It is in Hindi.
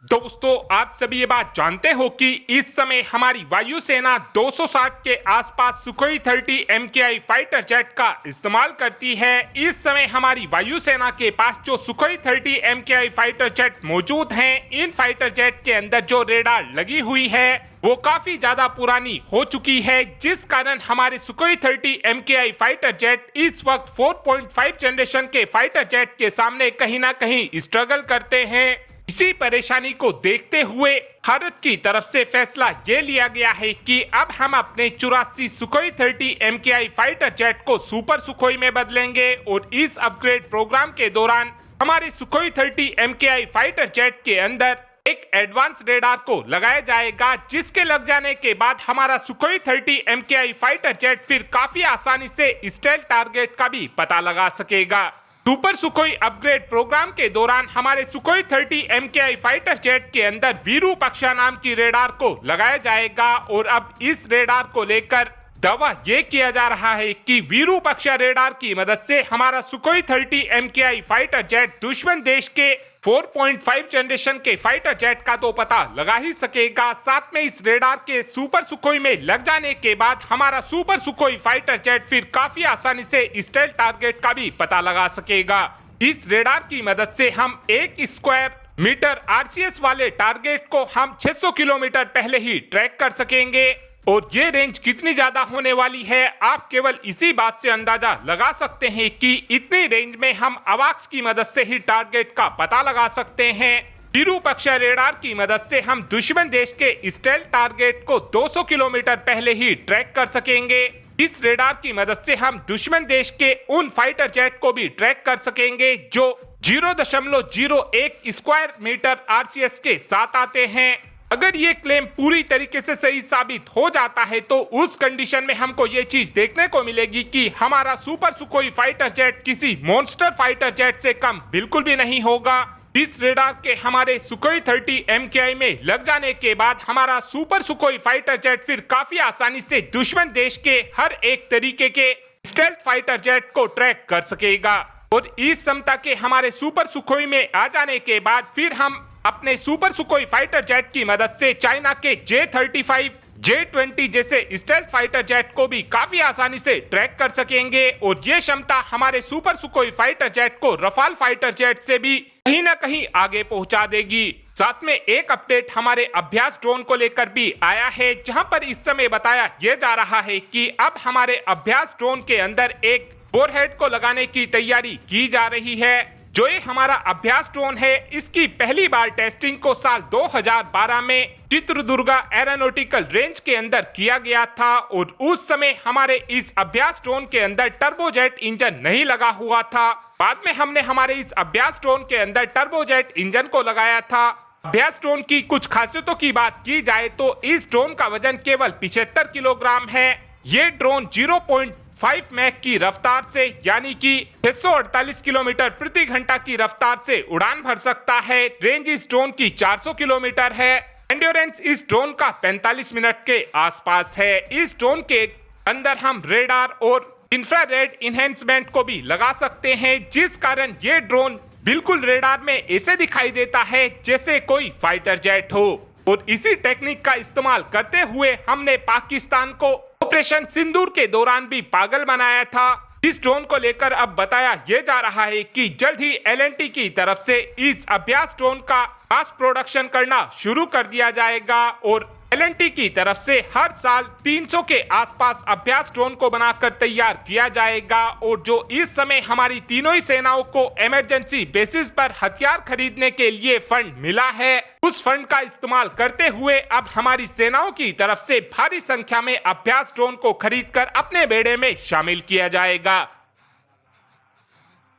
दोस्तों, आप सभी ये बात जानते हो कि इस समय हमारी वायुसेना 260 के आसपास सुखोई 30 MKI फाइटर जेट का इस्तेमाल करती है। इस समय हमारी वायुसेना के पास जो सुखोई 30 MKI फाइटर जेट मौजूद हैं, इन फाइटर जेट के अंदर जो रेडार लगी हुई है वो काफी ज्यादा पुरानी हो चुकी है, जिस कारण हमारे सुखोई 30 MKI फाइटर जेट इस वक्त 4.5 जनरेशन के फाइटर जेट के सामने कहीं ना कहीं स्ट्रगल करते हैं। इसी परेशानी को देखते हुए भारत की तरफ से फैसला ये लिया गया है कि अब हम अपने 84 सुखोई 30 MKI फाइटर जेट को सुपर सुखोई में बदलेंगे और इस अपग्रेड प्रोग्राम के दौरान हमारे सुखोई 30 MKI फाइटर जेट के अंदर एक एडवांस रेडार को लगाया जाएगा, जिसके लग जाने के बाद हमारा सुखोई 30 MKI फाइटर जेट फिर काफी आसानी से स्टेल्थ टारगेट का भी पता लगा सकेगा। सुपर सुखोई अपग्रेड प्रोग्राम के दौरान हमारे सुखोई 30 MKI फाइटर जेट के अंदर विरूपाक्षा नाम की रेडार को लगाया जाएगा और अब इस रेडार को लेकर दावा ये किया जा रहा है कि विरूपाक्षा रेडार की मदद से हमारा सुखोई 30 MKI फाइटर जेट दुश्मन देश के 4.5 जनरेशन के फाइटर जेट का तो पता लगा ही सकेगा। साथ में इस रेडार के सुपर सुखोई में लग जाने के बाद हमारा सुपर सुखोई फाइटर जेट फिर काफी आसानी से स्टेल्थ टारगेट का भी पता लगा सकेगा। इस रेडार की मदद से हम 1 स्क्वायर मीटर RCS वाले टारगेट को हम 600 किलोमीटर पहले ही ट्रैक कर सकेंगे और ये रेंज कितनी ज्यादा होने वाली है आप केवल इसी बात से अंदाजा लगा सकते हैं कि इतनी रेंज में हम अवाक्स की मदद से ही टारगेट का पता लगा सकते हैं। विरूपाक्षा रेडार की मदद से हम दुश्मन देश के स्टेल्थ टारगेट को 200 किलोमीटर पहले ही ट्रैक कर सकेंगे। इस रेडार की मदद से हम दुश्मन देश के उन फाइटर जेट को भी ट्रैक कर सकेंगे जो 0.01 स्क्वायर मीटर RCS के साथ आते हैं। अगर ये क्लेम पूरी तरीके से सही साबित हो जाता है तो उस कंडीशन में हमको ये चीज देखने को मिलेगी कि हमारा सुपर सुखोई फाइटर जेट किसी मॉन्स्टर फाइटर जेट से कम बिल्कुल भी नहीं होगा। इस रेडार के हमारे सुखोई 30 MKI में लग जाने के बाद हमारा सुपर सुखोई फाइटर जेट फिर काफी आसानी से दुश्मन देश के हर एक तरीके के स्टेल्थ फाइटर जेट को ट्रैक कर सकेगा और इस क्षमता के हमारे सुपर सुखोई में आ जाने के बाद फिर हम अपने सुपर सुखोई फाइटर जेट की मदद से चाइना के J-35, J-20 जैसे स्टेल्थ फाइटर जेट को भी काफी आसानी से ट्रैक कर सकेंगे और ये क्षमता हमारे सुपर सुखोई फाइटर जेट को रफाल फाइटर जेट से भी कहीं ना कहीं आगे पहुंचा देगी। साथ में एक अपडेट हमारे अभ्यास ड्रोन को लेकर भी आया है, जहां पर इस समय बताया यह जा रहा है कि अब हमारे अभ्यास ड्रोन के अंदर एक बोरहेड को लगाने की तैयारी की जा रही है। जो ये हमारा अभ्यास ड्रोन है, इसकी पहली बार टेस्टिंग को साल 2012 में चित्रदुर्गा एरोनॉटिकल रेंज के अंदर किया गया था और उस समय हमारे इस अभ्यास ड्रोन के अंदर टर्बोजेट इंजन नहीं लगा हुआ था। बाद में हमने हमारे इस अभ्यास ड्रोन के अंदर टर्बोजेट इंजन को लगाया था। अभ्यास ड्रोन की कुछ खासियतों की बात की जाए तो इस ड्रोन का वजन केवल 75 किलोग्राम है। ये ड्रोन 0.5 मैक की रफ्तार से यानी कि 648 किलोमीटर प्रति घंटा की रफ्तार से उड़ान भर सकता है। रेंज इस ड्रोन की 400 किलोमीटर है। एंड्योरेंस इस ड्रोन का 45 मिनट के आसपास है। इस ड्रोन के अंदर हम रेडार और इंफ्रारेड इनहेंसमेंट को भी लगा सकते हैं, जिस कारण ये ड्रोन बिल्कुल रेडार में ऐसे दिखाई देता है जैसे कोई फाइटर जेट हो। और इसी टेक्निक का इस्तेमाल करते हुए हमने पाकिस्तान को ऑपरेशन सिंदूर के दौरान भी पागल बनाया था। इस ड्रोन को लेकर अब बताया यह जा रहा है कि जल्द ही L&T की तरफ से इस अभ्यास ड्रोन का मास प्रोडक्शन करना शुरू कर दिया जाएगा और L&T की तरफ से हर साल 300 के आसपास अभ्यास ड्रोन को बनाकर तैयार किया जाएगा। और जो इस समय हमारी तीनों ही सेनाओं को इमरजेंसी बेसिस पर हथियार खरीदने के लिए फंड मिला है, उस फंड का इस्तेमाल करते हुए अब हमारी सेनाओं की तरफ से भारी संख्या में अभ्यास ड्रोन को खरीदकर अपने बेड़े में शामिल किया जाएगा।